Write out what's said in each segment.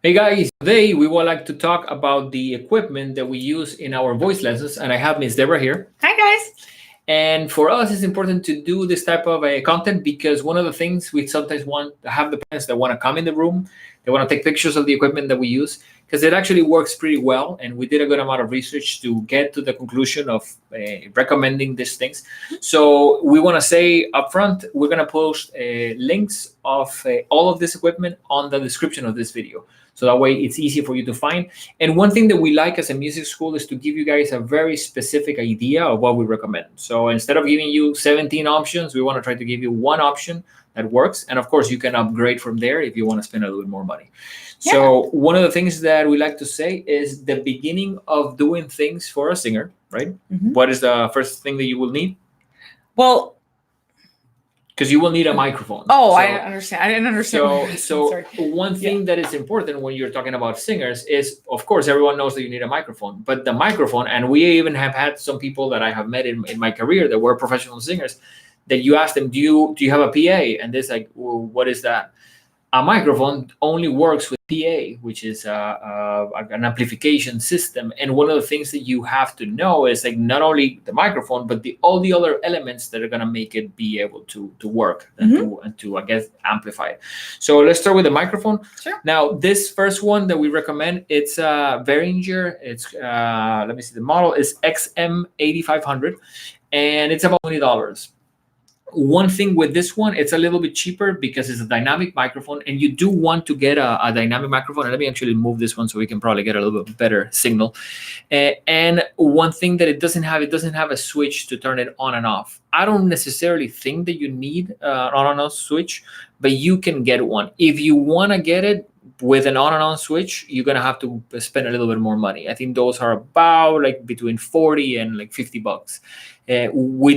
Hey guys, today we would like to talk about the equipment that we use in our voice lessons, and I have Miss Deborah here. Hi, guys. And for us, it's important to do this type of content because one of the things we sometimes want to have the parents that want to come in the room, they want to take pictures of the equipment that we use because it actually works pretty well. And we did a good amount of research to get to the conclusion of recommending these things. So we want to say upfront, we're going to post links of all of this equipment on the description of this video. So that way it's easy for you to find. And one thing that we like as a music school is to give you guys a very specific idea of what we recommend. So instead of giving you 17 options, we want to try to give you one option that works. And of course, you can upgrade from there if you want to spend a little bit more money. Yeah. So one of the things that we like to say is the beginning of doing things for a singer, right? Mhm. What is the first thing that you will need? Well, Because you will need a microphone. I understand. I didn't understand. So Sorry. one thing that is important when you're talking about singers is, of course, everyone knows that you need a microphone, but the microphone, and we even have had some people that I have met in my career that were professional singers, that you ask them, do you have a PA? And they're like, well, what is that? A microphone only works with PA, which is an amplification system. And one of the things that you have to know is like not only the microphone, but all the other elements that are going to make it be able to work and to I guess amplify it. So let's start with the microphone. Sure. Now this first one that we recommend, it's a Behringer. It's let me see, the model is XM8500, and it's about $20. One thing with this one, it's a little bit cheaper because it's a dynamic microphone, and you do want to get a dynamic microphone. And let me actually move this one so we can probably get a little bit better signal. And one thing that it doesn't have a switch to turn it on and off. I don't necessarily think that you need an on and off switch, but you can get one. If you want to get it with an on and on switch, you're going to have to spend a little bit more money. I think those are about like between 40 and like $50.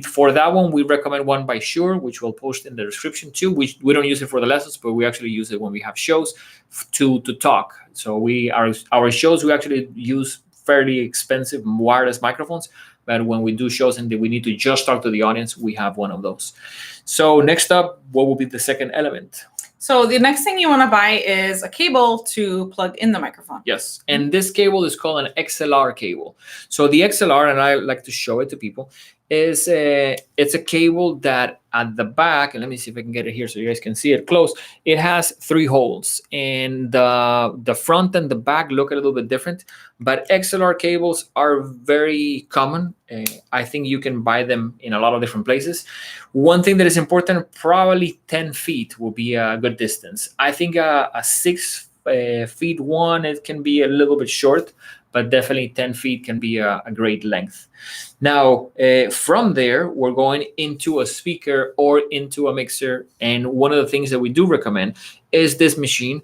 For that one, we recommend one by Shure, which we'll post in the description too. We don't use it for the lessons, but we actually use it when we have shows to talk. So our shows, we actually use fairly expensive wireless microphones, but when we do shows and we need to just talk to the audience, we have one of those. So next up, what will be the second element? So the next thing you want to buy is a cable to plug in the microphone. Yes, and this cable is called an XLR cable. So the XLR, and I like to show it to people, it's a cable that at the back, and let me see if I can get it here so you guys can see it close. It has 3 holes, and the front and the back look a little bit different, but XLR cables are very common. I think you can buy them in a lot of different places. One thing that is important, probably 10 feet will be a good distance. I think a 6 feet one, it can be a little bit short, but definitely 10 feet can be a great length. Now, from there, we're going into a speaker or into a mixer. And one of the things that we do recommend is this machine.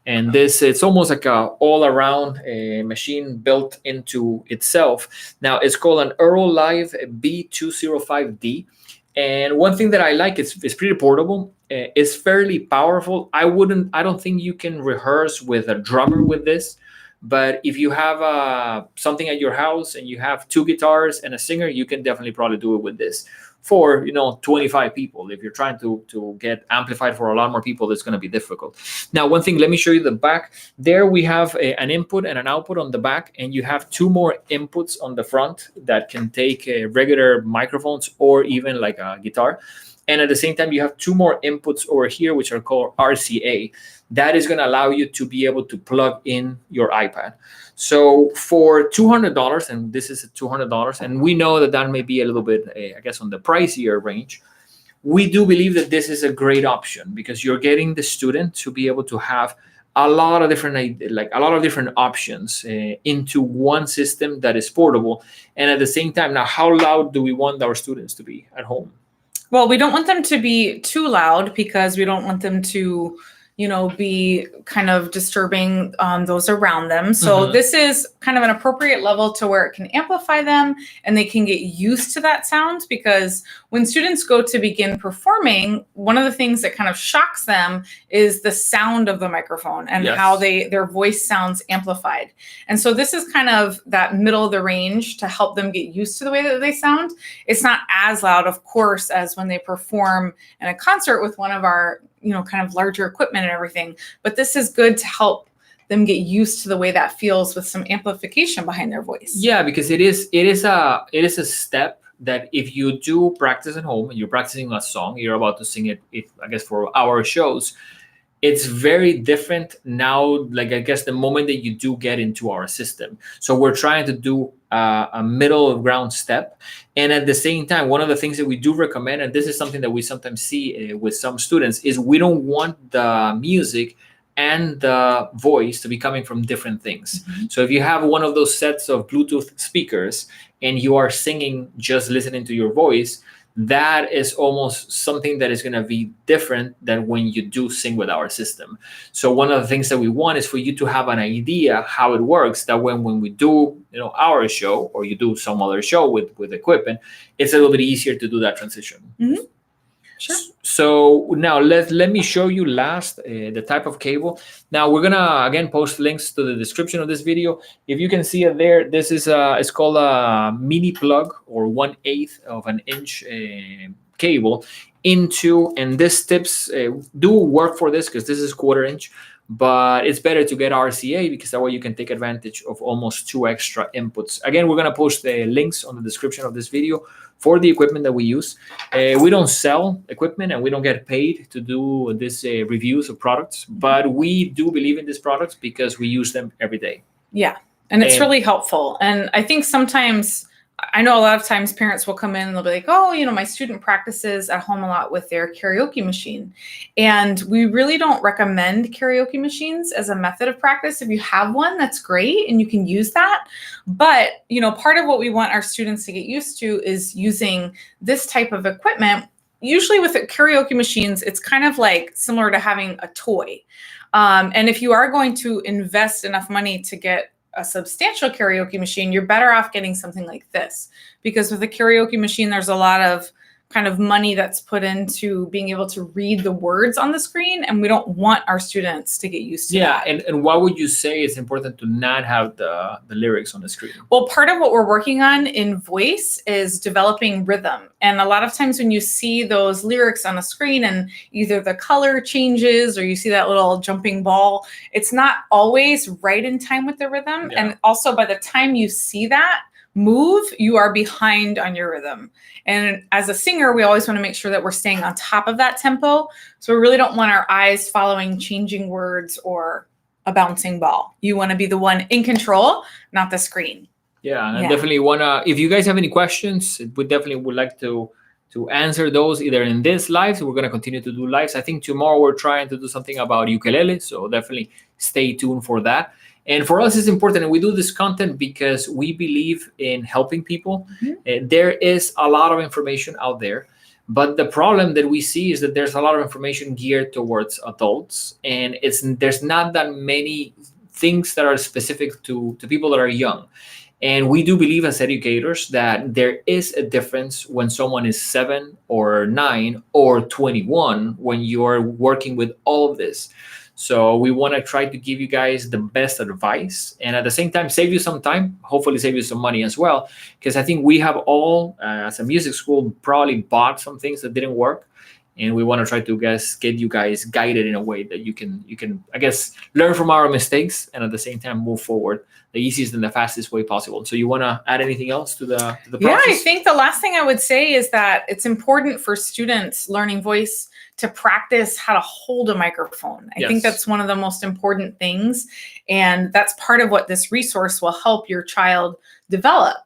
And it's almost like a all-around machine built into itself. Now, it's called an Earl Live B205D. And one thing that I like, it's pretty portable. It's fairly powerful. I don't think you can rehearse with a drummer with this. But if you have something at your house and you have 2 guitars and a singer, you can definitely probably do it with this for 25 people. If you're trying to get amplified for a lot more people, it's going to be difficult. Now, one thing, let me show you the back. There we have an input and an output on the back, and you have 2 more inputs on the front that can take regular microphones or even like a guitar. And at the same time, you have 2 more inputs over here, which are called RCA. That is going to allow you to be able to plug in your iPad. So for $200, and this is $200, and we know that may be a little bit, I guess, on the pricier range, we do believe that this is a great option because you're getting the student to be able to have a lot of different options into one system that is portable. And at the same time, now, how loud do we want our students to be at home? Well, we don't want them to be too loud because we don't want them to be kind of disturbing those around them. So this is kind of an appropriate level to where it can amplify them and they can get used to that sound, because when students go to begin performing, one of the things that kind of shocks them is the sound of the microphone and how their voice sounds amplified. And so this is kind of that middle of the range to help them get used to the way that they sound. It's not as loud, of course, as when they perform in a concert with one of our kind of larger equipment and everything. But this is good to help them get used to the way that feels with some amplification behind their voice. Yeah, because it is a step that if you do practice at home and you're practicing a song, you're about to sing it, if I guess for our shows, it's very different now. Like, I guess the moment that you do get into our system, so we're trying to do a middle ground step, and at the same time, one of the things that we do recommend, and this is something that we sometimes see with some students, is we don't want the music and the voice to be coming from different things. Mm-hmm. So if you have one of those sets of Bluetooth speakers and you are singing just listening to your voice, that is almost something that is going to be different than when you do sing with our system. So one of the things that we want is for you to have an idea how it works, that when we do, our show, or you do some other show with equipment, it's a little bit easier to do that transition. Mm-hmm. Sure. So now let me show you last the type of cable. Now we're gonna again post links to the description of this video. If you can see it there, this is it's called a mini plug, or 1/8 of an inch cable into, and this tips do work for this because this is 1/4 inch, but it's better to get RCA because that way you can take advantage of almost 2 extra inputs. Again, we're gonna post the links on the description of this video for the equipment that we use. We don't sell equipment and we don't get paid to do this reviews of products, but we do believe in these products because we use them every day. Yeah, and it's really helpful. And I think sometimes, I know a lot of times parents will come in and they'll be like, oh, my student practices at home a lot with their karaoke machine. And we really don't recommend karaoke machines as a method of practice. If you have one, that's great and you can use that. But, part of what we want our students to get used to is using this type of equipment. Usually with karaoke machines, it's kind of like similar to having a toy. And if you are going to invest enough money to get a substantial karaoke machine, you're better off getting something like this, because with a karaoke machine, there's a lot of kind of money that's put into being able to read the words on the screen, and we don't want our students to get used to that. And why would you say it's important to not have the lyrics on the screen? Well, part of what we're working on in voice is developing rhythm. And a lot of times when you see those lyrics on the screen and either the color changes or you see that little jumping ball, it's not always right in time with the rhythm. Yeah. And also by the time you see that move, you are behind on your rhythm. And as a singer, we always want to make sure that we're staying on top of that tempo. So we really don't want our eyes following changing words or a bouncing ball. You want to be the one in control, not the screen. Yeah, and definitely if you guys have any questions, we definitely would like to answer those either in this live. So we're going to continue to do lives. I think tomorrow we're trying to do something about ukulele. So definitely stay tuned for that. And for us, it's important, and we do this content because we believe in helping people. Mm-hmm. There is a lot of information out there, but the problem that we see is that there's a lot of information geared towards adults, and there's not that many things that are specific to people that are young. And we do believe as educators that there is a difference when someone is 7 or 9 or 21 when you're working with all of this. So we want to try to give you guys the best advice, and at the same time save you some time, hopefully save you some money as well, because I think we have all as a music school probably bought some things that didn't work, and we want to try to get you guys guided in a way that you can I guess learn from our mistakes and at the same time move forward the easiest and the fastest way possible. So you want to add anything else to the process? Yeah, I think the last thing I would say is that it's important for students learning voice to practice how to hold a microphone. I think that's one of the most important things. And that's part of what this resource will help your child develop.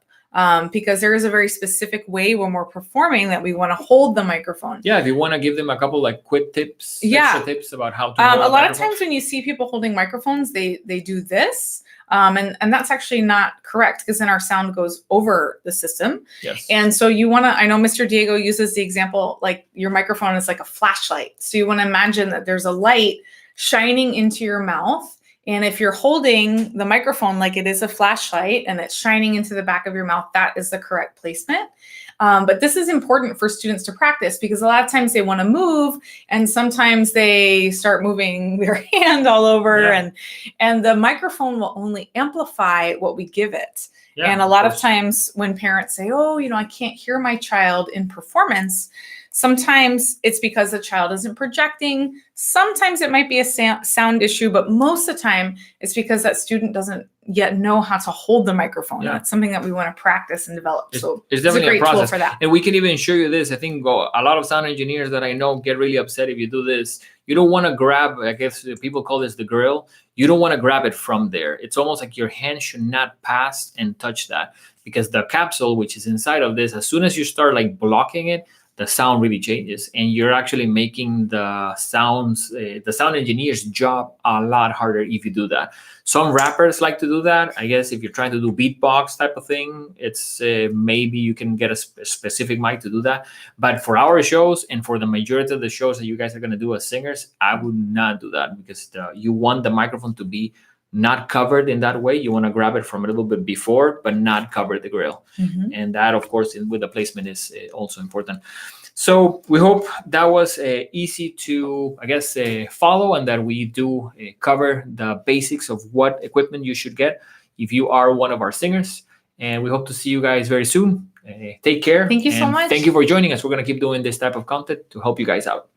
Because there is a very specific way when we're performing that we want to hold the microphone. Yeah, if you want to give them a couple quick tips, extra tips about how to hold a lot of times when you see people holding microphones, they do this. And that's actually not correct, because then our sound goes over the system. Yes. And so you want to, I know Mr. Diego uses the example, like your microphone is like a flashlight. So you want to imagine that there's a light shining into your mouth. And if you're holding the microphone like it is a flashlight and it's shining into the back of your mouth, that is the correct placement. But this is important for students to practice, because a lot of times they want to move and sometimes they start moving their hand all over, and the microphone will only amplify what we give it. Yeah, and a lot of times when parents say, oh, I can't hear my child in performance, Sometimes it's because the child isn't projecting. Sometimes it might be a sound issue, but most of the time it's because that student doesn't yet know how to hold the microphone. Yeah. That's something that we want to practice and develop. So it's definitely a great a process tool for that. And we can even show you this. I think a lot of sound engineers that I know get really upset if you do this. You don't want to grab, I guess people call this the grill. You don't want to grab it from there. It's almost like your hand should not pass and touch that, because the capsule, which is inside of this, as soon as you start like blocking it, the sound really changes, and you're actually making the sound engineer's job a lot harder if you do that. Some rappers like to do that. I guess if you're trying to do beatbox type of thing, it's maybe you can get a specific mic to do that. But for our shows and for the majority of the shows that you guys are going to do as singers, I would not do that, because you want the microphone to be not covered in that way. You want to grab it from a little bit before, but not cover the grill. And that, of course, with the placement is also important. So we hope that was easy to, I guess, follow, and that we do cover the basics of what equipment you should get if you are one of our singers. And we hope to see you guys very soon. Take care. Thank you so much. Thank you for joining us. We're going to keep doing this type of content to help you guys out.